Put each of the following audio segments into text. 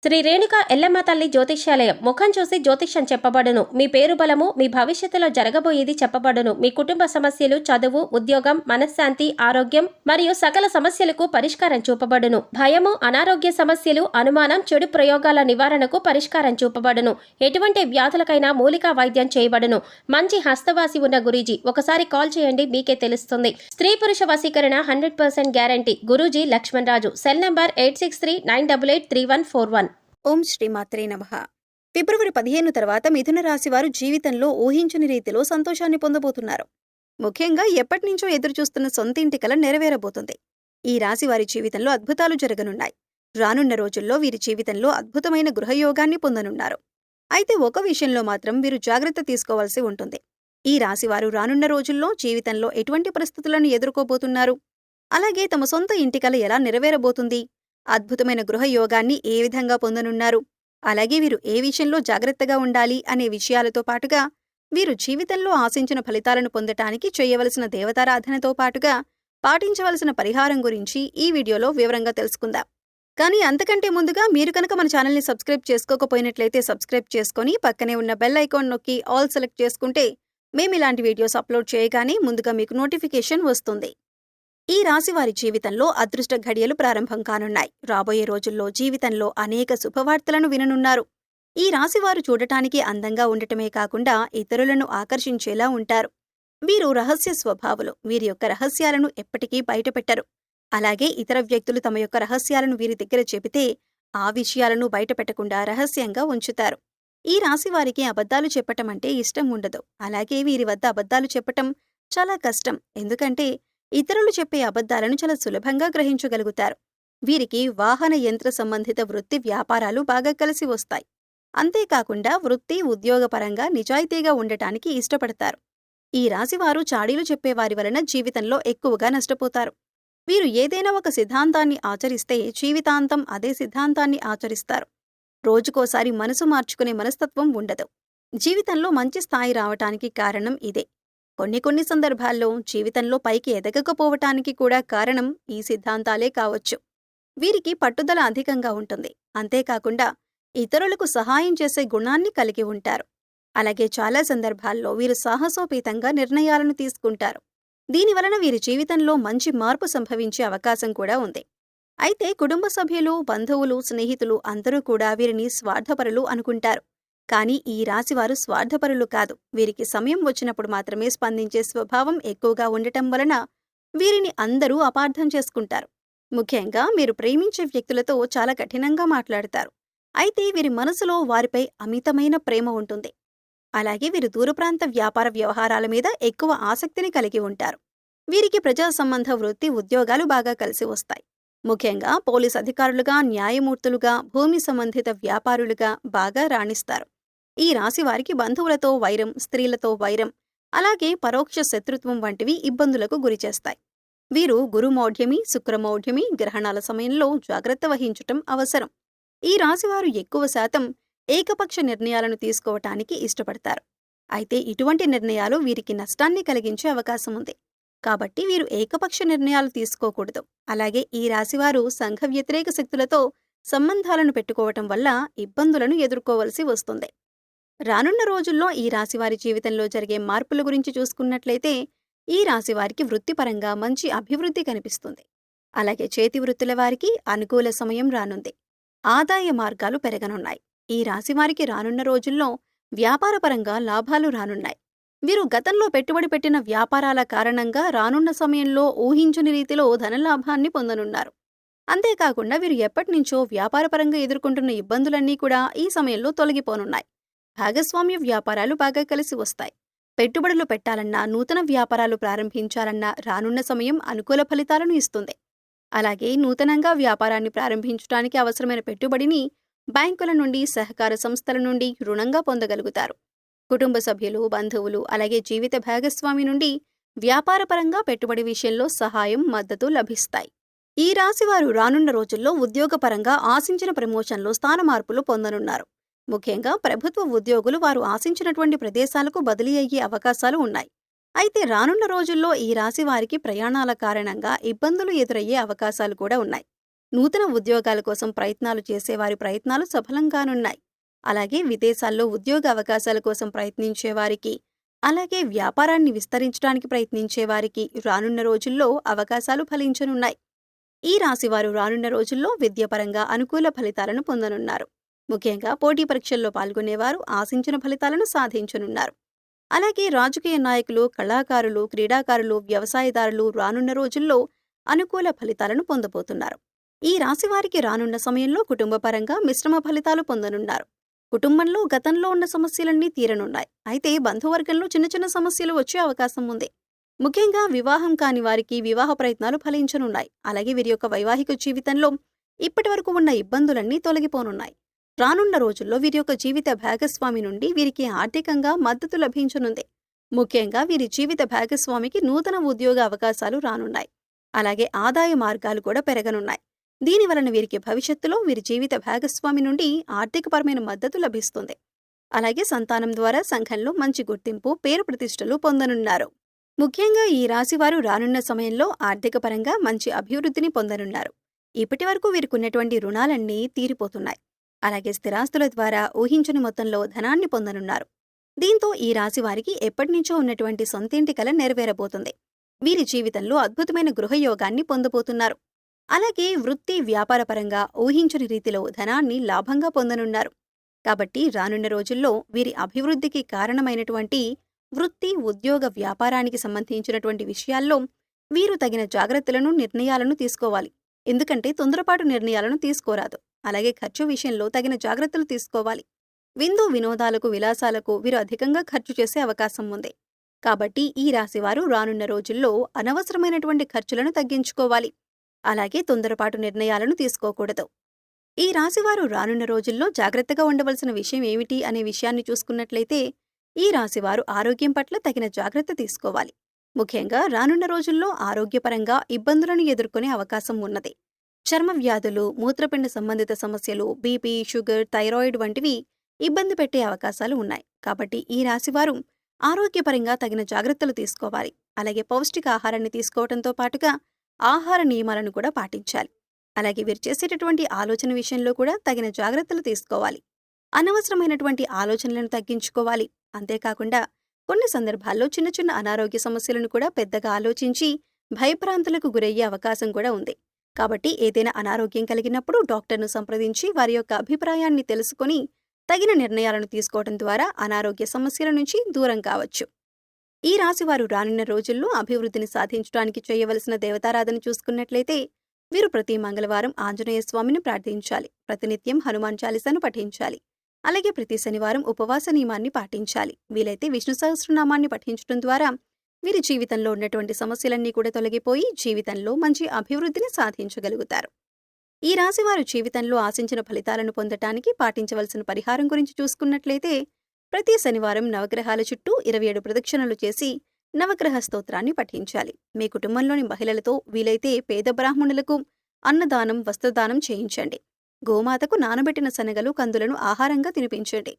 శ్రీ రేణుక ఎల్లమ్మ తల్లి జ్యోతిష్యాలయం. ముఖం చూసి జ్యోతిష్యం చెప్పబడును. మీ పేరు బలము, మీ భవిష్యత్తులో జరగబోయేది చెప్పబడును. మీ కుటుంబ సమస్యలు, చదువు, ఉద్యోగం, మనశ్శాంతి, ఆరోగ్యం మరియు సకల సమస్యలకు పరిష్కారం చూపబడును. భయము, అనారోగ్య సమస్యలు, అనుమానం, చెడు ప్రయోగాల నివారణకు పరిష్కారం చూపబడును. ఎటువంటి వ్యాధులకైనా మూలికా వైద్యం చేయబడును. మంచి హస్తవాసి ఉన్న గురూజీ. ఒకసారి కాల్ చేయండి, మీకే తెలుస్తుంది. స్త్రీ పురుష వశీకరణ 100% గ్యారంటీ. గురూజీ లక్ష్మణ్ రాజు. Cell number 8639883141. ఓం శ్రీమాత్రే నమః. ఫిబ్రవరి 15 తర్వాత మిథున రాశి వారు జీవితంలో ఊహించని రీతిలో సంతోషాన్ని పొందబోతున్నారు. ముఖ్యంగా ఎప్పటినుంచో ఎదురుచూస్తున్న సొంత ఇంటి కల నెరవేరబోతుంది. ఈ రాశి వారి జీవితంలో అద్భుతాలు జరగనున్నాయి. రానున్న రోజుల్లో వీరి జీవితంలో అద్భుతమైన గృహయోగాన్ని పొందనున్నారు. అయితే ఒక విషయంలో మాత్రం వీరు జాగ్రత్త తీసుకోవాల్సి ఉంటుంది. ఈ రాశివారు రానున్న రోజుల్లో జీవితంలో ఎటువంటి పరిస్థితులను ఎదుర్కోబోతున్నారు, అలాగే తమ సొంత ఇంటి కల ఎలా నెరవేరబోతుంది, అద్భుతమైన గృహయోగాన్ని ఏ విధంగా పొందనున్నారు, అలాగే వీరు ఏ విషయంలో జాగ్రత్తగా ఉండాలి అనే విషయాలతో పాటుగా వీరు జీవితంలో ఆశించిన ఫలితాలను పొందటానికి చేయవలసిన దేవతారాధనతో పాటుగా పాటించవలసిన పరిహారం గురించి ఈ వీడియోలో వివరంగా తెలుసుకుందాం. కానీ అంతకంటే ముందుగా మీరు కనుక మన ఛానల్ని సబ్స్క్రైబ్ చేసుకోకపోయినట్లయితే సబ్స్క్రైబ్ చేసుకుని పక్కనే ఉన్న బెల్ ఐకాన్ నొక్కి ఆల్ సెలెక్ట్ చేసుకుంటే మేము ఇలాంటి వీడియోస్ అప్లోడ్ చేయగానే ముందుగా మీకు నోటిఫికేషన్ వస్తుంది. ఈ రాశివారి జీవితంలో అదృష్ట ఘడియలు ప్రారంభం కానున్నాయి. రాబోయే రోజుల్లో జీవితంలో అనేక శుభవార్తలను విననున్నారు. ఈ రాశివారు చూడటానికి అందంగా ఉండటమే కాకుండా ఇతరులను ఆకర్షించేలా ఉంటారు. వీరు రహస్య స్వభావులు. వీరి యొక్క రహస్యాలను ఎప్పటికీ బయటపెట్టరు. అలాగే ఇతర వ్యక్తులు తమ యొక్క రహస్యాలను వీరి దగ్గర చెబితే ఆ విషయాలను బయటపెట్టకుండా రహస్యంగా ఉంచుతారు. ఈ రాశివారికి అబద్ధాలు చెప్పటం అంటే ఇష్టం ఉండదు. అలాగే వీరి వద్ద అబద్ధాలు చెప్పటం చాలా కష్టం. ఎందుకంటే ఇతరులు చెప్పే అబద్ధాలను చాలా సులభంగా గ్రహించగలుగుతారు. వీరికి వాహన యంత్ర సంబంధిత వృత్తి వ్యాపారాలు బాగా కలిసి వస్తాయి. అంతేకాకుండా వృత్తి ఉద్యోగపరంగా నిజాయితీగా ఉండటానికి ఇష్టపడతారు. ఈ రాశివారు చాడీలు చెప్పేవారి వలన జీవితంలో ఎక్కువగా నష్టపోతారు. వీరు ఏదైనా ఒక సిద్ధాంతాన్ని ఆచరిస్తే జీవితాంతం అదే సిద్ధాంతాన్ని ఆచరిస్తారు. రోజుకోసారి మనసు మార్చుకునే మనస్తత్వం ఉండదు. జీవితంలో మంచి స్థాయి రావటానికి కారణం ఇదే. కొన్ని సందర్భాల్లో జీవితంలో పైకి ఎదగకపోవటానికి కూడా కారణం ఈ సిద్ధాంతాలే కావచ్చు. వీరికి పట్టుదల అధికంగా ఉంటుంది. అంతేకాకుండా ఇతరులకు సహాయం చేసే గుణాన్ని కలిగి ఉంటారు. అలాగే చాలా సందర్భాల్లో వీరు సాహసోపేతంగా నిర్ణయాలను తీసుకుంటారు. దీనివలన వీరి జీవితంలో మంచి మార్పు సంభవించే అవకాశం కూడా ఉంది. అయితే కుటుంబ సభ్యులు, బంధువులు, స్నేహితులు అందరూ కూడా వీరిని స్వార్థపరులు అనుకుంటారు. కానీ ఈ రాశివారు స్వార్థపరులు కాదు. వీరికి సమయం వచ్చినప్పుడు మాత్రమే స్పందించే స్వభావం ఎక్కువగా ఉండటం వలన వీరిని అందరూ అపార్థం చేసుకుంటారు. ముఖ్యంగా మీరు ప్రేమించే వ్యక్తులతో చాలా కఠినంగా మాట్లాడతారు. అయితే వీరి మనసులో వారిపై అమితమైన ప్రేమ ఉంటుంది. అలాగే వీరు దూరప్రాంత వ్యాపార వ్యవహారాల మీద ఎక్కువ ఆసక్తిని కలిగి ఉంటారు. వీరికి ప్రజా సంబంధ వృత్తి ఉద్యోగాలు బాగా కలిసి వస్తాయి. ముఖ్యంగా పోలీస్ అధికారులుగా, న్యాయమూర్తులుగా, భూమి సంబంధిత వ్యాపారులుగా బాగా రాణిస్తారు. ఈ రాశివారికి బంధువులతో వైరం, స్త్రీలతో వైరం, అలాగే పరోక్ష శత్రుత్వం వంటివి ఇబ్బందులకు గురిచేస్తాయి. వీరు గురుమౌఢ్యమి, శుక్రమౌఢ్యమి గ్రహణాల సమయంలో జాగ్రత్త వహించటం అవసరం. ఈ రాశివారు ఎక్కువ శాతం ఏకపక్ష నిర్ణయాలను తీసుకోవటానికి ఇష్టపడతారు. అయితే ఇటువంటి నిర్ణయాలు వీరికి నష్టాన్ని కలిగించే అవకాశం ఉంది. కాబట్టి వీరు ఏకపక్ష నిర్ణయాలు తీసుకోకూడదు. అలాగే ఈ రాశివారు సంఘ వ్యతిరేక శక్తులతో సంబంధాలను పెట్టుకోవటం వల్ల ఇబ్బందులను ఎదుర్కోవలసి వస్తుంది. రానున్న రోజుల్లో ఈ రాశివారి జీవితంలో జరిగే మార్పుల గురించి చూసుకున్నట్లయితే ఈ రాశివారికి వృత్తిపరంగా మంచి అభివృద్ధి కనిపిస్తుంది. అలాగే చేతి వృత్తుల వారికి అనుకూల సమయం రానుంది. ఆదాయ మార్గాలు పెరగనున్నాయి. ఈ రాశివారికి రానున్న రోజుల్లో వ్యాపారపరంగా లాభాలు రానున్నాయి. వీరు గతంలో పెట్టుబడి పెట్టిన వ్యాపారాల కారణంగా రానున్న సమయంలో ఊహించని రీతిలో ధనలాభాన్ని పొందనున్నారు. అంతేకాకుండా వీరు ఎప్పటినుంచో వ్యాపారపరంగా ఎదుర్కొంటున్న ఇబ్బందులన్నీ కూడా ఈ సమయంలో తొలగిపోనున్నాయి. భాగస్వామ్య వ్యాపారాలు బాగా కలిసి వస్తాయి. పెట్టుబడులు పెట్టాలన్నా, నూతన వ్యాపారాలు ప్రారంభించాలన్నా రానున్న సమయం అనుకూల ఫలితాలను ఇస్తుంది. అలాగే నూతనంగా వ్యాపారాన్ని ప్రారంభించడానికి అవసరమైన పెట్టుబడిని బ్యాంకుల నుండి, సహకార సంస్థల నుండి రుణంగా పొందగలుగుతారు. కుటుంబ సభ్యులు, బంధువులు, అలాగే జీవిత భాగస్వామి నుండి వ్యాపారపరంగా పెట్టుబడి విషయంలో సహాయం, మద్దతు లభిస్తాయి. ఈ రాశివారు రానున్న రోజుల్లో ఉద్యోగపరంగా ఆశించిన ప్రమోషన్లో స్థాన మార్పులు పొందనున్నారు. ముఖ్యంగా ప్రభుత్వ ఉద్యోగులు వారు ఆశించినటువంటి ప్రదేశాలకు బదిలీ అయ్యే అవకాశాలు ఉన్నాయి. అయితే రానున్న రోజుల్లో ఈ రాశి వారికి ప్రయాణాల కారణంగా ఇబ్బందులు ఎదురయ్యే అవకాశాలు కూడా ఉన్నాయి. నూతన ఉద్యోగాల కోసం ప్రయత్నాలు చేసేవారి ప్రయత్నాలు సఫలం కానున్నాయి. అలాగే విదేశాల్లో ఉద్యోగ అవకాశాల కోసం ప్రయత్నించేవారికి, అలాగే వ్యాపారాన్ని విస్తరించడానికి ప్రయత్నించేవారికి రానున్న రోజుల్లో అవకాశాలు ఫలించనున్నాయి. ఈ రాశివారు రానున్న రోజుల్లో విద్యాపరంగా అనుకూల ఫలితాలను పొందనున్నారు. ముఖ్యంగా పోటీ పరీక్షల్లో పాల్గొనేవారు ఆశించిన ఫలితాలను సాధించనున్నారు. అలాగే రాజకీయ నాయకులు, కళాకారులు, క్రీడాకారులు, వ్యవసాయదారులు రానున్న రోజుల్లో అనుకూల ఫలితాలను పొందబోతున్నారు. ఈ రాశివారికి రానున్న సమయంలో కుటుంబపరంగా మిశ్రమ ఫలితాలు పొందనున్నారు. కుటుంబంలో గతంలో ఉన్న సమస్యలన్నీ తీరనున్నాయి. అయితే బంధువర్గంలో చిన్న చిన్న సమస్యలు వచ్చే అవకాశం ఉంది. ముఖ్యంగా వివాహం కాని వారికి వివాహ ప్రయత్నాలు ఫలించనున్నాయి. అలాగే వీరి యొక్క వైవాహిక జీవితంలో ఇప్పటివరకు ఉన్న ఇబ్బందులన్నీ తొలగిపోనున్నాయి. రానున్న రోజుల్లో వీరి యొక్క జీవిత భాగస్వామి నుండి వీరికి ఆర్థికంగా మద్దతు లభించనుంది. ముఖ్యంగా వీరి జీవిత భాగస్వామికి నూతన ఉద్యోగ అవకాశాలు రానున్నాయి. అలాగే ఆదాయ మార్గాలు కూడా పెరగనున్నాయి. దీనివలన వీరికి భవిష్యత్తులో వీరి జీవిత భాగస్వామి నుండి ఆర్థికపరమైన మద్దతు లభిస్తుంది. అలాగే సంతానం ద్వారా సంఘంలో మంచి గుర్తింపు, పేరు ప్రతిష్టలు పొందనున్నారు. ముఖ్యంగా ఈ రాశివారు రానున్న సమయంలో ఆర్థికపరంగా మంచి అభివృద్ధిని పొందనున్నారు. ఇప్పటివరకు వీరికున్నటువంటి రుణాలన్నీ తీరిపోతున్నాయి. అలాగే స్థిరాస్తుల ద్వారా ఊహించని మొత్తంలో ధనాన్ని పొందనున్నారు. దీంతో ఈ రాశివారికి ఎప్పటినుంచో ఉన్నటువంటి సొంతింటి కల నెరవేరబోతుంది. వీరి జీవితంలో అద్భుతమైన గృహయోగాన్ని పొందబోతున్నారు. అలాగే వృత్తి, వ్యాపారపరంగా ఊహించని రీతిలో ధనాన్ని లాభంగా పొందనున్నారు. కాబట్టి రానున్న రోజుల్లో వీరి అభివృద్ధికి కారణమైనటువంటి వృత్తి, ఉద్యోగ, వ్యాపారానికి సంబంధించినటువంటి విషయాల్లో వీరు తగిన జాగ్రత్తలను, నిర్ణయాలను తీసుకోవాలి. ఎందుకంటే తొందరపాటు నిర్ణయాలను తీసుకోరాదు. అలాగే ఖర్చు విషయంలో తగిన జాగ్రత్తలు తీసుకోవాలి. విందు వినోదాలకు, విలాసాలకు వీరు అధికంగా ఖర్చు చేసే అవకాశం ఉంది. కాబట్టి ఈ రాశివారు రానున్న రోజుల్లో అనవసరమైనటువంటి ఖర్చులను తగ్గించుకోవాలి. అలాగే తొందరపాటు నిర్ణయాలను తీసుకోకూడదు. ఈ రాశివారు రానున్న రోజుల్లో జాగ్రత్తగా ఉండవలసిన విషయం ఏమిటి అనే విషయాన్ని చూసుకున్నట్లయితే ఈ రాశివారు ఆరోగ్యం పట్ల తగిన జాగ్రత్త తీసుకోవాలి. ముఖ్యంగా రానున్న రోజుల్లో ఆరోగ్యపరంగా ఇబ్బందులను ఎదుర్కొనే అవకాశం ఉన్నది. చర్మ వ్యాధులు, మూత్రపిండ సంబంధిత సమస్యలు, బీపీ, షుగర్, థైరాయిడ్ వంటివి ఇబ్బంది పెట్టే అవకాశాలు ఉన్నాయి. కాబట్టి ఈ రాశివారు ఆరోగ్యపరంగా తగిన జాగ్రత్తలు తీసుకోవాలి. అలాగే పౌష్టికాహారాన్ని తీసుకోవడంతో పాటుగా ఆహార నియమాలను కూడా పాటించాలి. అలాగే వీరు చేసేటటువంటి ఆలోచన విషయంలో కూడా తగిన జాగ్రత్తలు తీసుకోవాలి. అనవసరమైనటువంటి ఆలోచనలను తగ్గించుకోవాలి. అంతేకాకుండా కొన్ని సందర్భాల్లో చిన్న చిన్న అనారోగ్య సమస్యలను కూడా పెద్దగా ఆలోచించి భయభ్రాంతులకు గురయ్యే అవకాశం కూడా ఉంది. కాబట్టి ఏదైనా అనారోగ్యం కలిగినప్పుడు డాక్టర్ను సంప్రదించి వారి యొక్క అభిప్రాయాన్ని తెలుసుకొని తగిన నిర్ణయాలను తీసుకోవడం ద్వారా అనారోగ్య సమస్యల నుంచి దూరం కావచ్చు. ఈ రాశివారు రానున్న రోజుల్లో అభివృద్ధిని సాధించడానికి చేయవలసిన దేవతారాధన చూసుకున్నట్లయితే వీరు ప్రతి మంగళవారం ఆంజనేయ స్వామిని ప్రార్థించాలి. ప్రతినిత్యం హనుమాన్ చాలీసాను పఠించాలి. అలాగే ప్రతి శనివారం ఉపవాస నియమాన్ని పాటించాలి. వీలైతే విష్ణు సహస్రనామాన్ని పఠించడం ద్వారా వీరి జీవితంలో ఉన్నటువంటి సమస్యలన్నీ కూడా తొలగిపోయి జీవితంలో మంచి అభివృద్ధిని సాధించగలుగుతారు. ఈ రాశివారు జీవితంలో ఆశించిన ఫలితాలను పొందటానికి పాటించవలసిన పరిహారం గురించి చూసుకున్నట్లయితే ప్రతి శనివారం నవగ్రహాల చుట్టూ 27 ప్రదక్షిణలు చేసి నవగ్రహ స్తోత్రాన్ని పఠించాలి. మీ కుటుంబంలోని మహిళలతో వీలైతే పేద బ్రాహ్మణులకు అన్నదానం, వస్త్రదానం చేయించండి. గోమాతకు నానబెట్టిన శనగలు, కందులను ఆహారంగా తినిపించండి.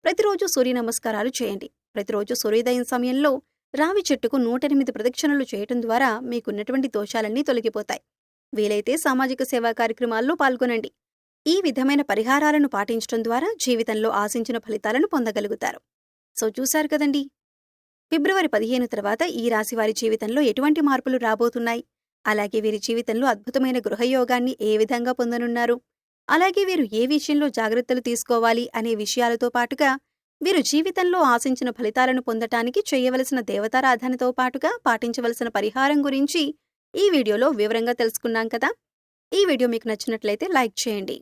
ప్రతిరోజు సూర్య నమస్కారాలు చేయండి. ప్రతిరోజు సూర్యోదయం సమయంలో రావి చెట్టుకు 108 ప్రదక్షిణలు చేయటం ద్వారా మీకున్నటువంటి దోషాలన్నీ తొలగిపోతాయి. వీలైతే సామాజిక సేవా కార్యక్రమాల్లో పాల్గొనండి. ఈ విధమైన పరిహారాలను పాటించడం ద్వారా జీవితంలో ఆశించిన ఫలితాలను పొందగలుగుతారు. సో చూశారు కదండి, ఫిబ్రవరి 15 తర్వాత ఈ రాశివారి జీవితంలో ఎటువంటి మార్పులు రాబోతున్నాయి, అలాగే వీరి జీవితంలో అద్భుతమైన గృహయోగాన్ని ఏ విధంగా పొందనున్నారు, అలాగే వీరు ఏ విషయంలో జాగ్రత్తలు తీసుకోవాలి అనే విషయాలతో పాటుగా వీరు జీవితంలో ఆశించిన ఫలితాలను పొందటానికి చేయవలసిన దేవతారాధనతో పాటుగా పాటించవలసిన పరిహారం గురించి ఈ వీడియోలో వివరంగా తెలుసుకున్నాం కదా. ఈ వీడియో మీకు నచ్చినట్లయితే లైక్ చేయండి.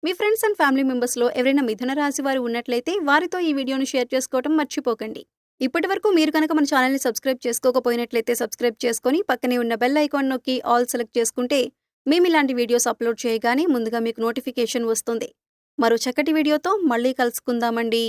మీ ఫ్రెండ్స్ అండ్ ఫ్యామిలీ మెంబర్స్లో ఎవరైనా మిథున రాశి వారు ఉన్నట్లయితే వారితో ఈ వీడియోను షేర్ చేసుకోవడం మర్చిపోకండి. ఇప్పటివరకు మీరు కనుక మన ఛానల్ని సబ్స్క్రైబ్ చేసుకోకపోయినట్లయితే సబ్స్క్రైబ్ చేసుకొని పక్కనే ఉన్న బెల్ ఐకాన్ నొక్కి ఆల్ సెలెక్ట్ చేసుకుంటే మేము ఇలాంటి వీడియోస్ అప్లోడ్ చేయగానే ముందుగా మీకు నోటిఫికేషన్ వస్తుంది. మరో చక్కటి వీడియోతో మళ్ళీ కలుసుకుందామండి.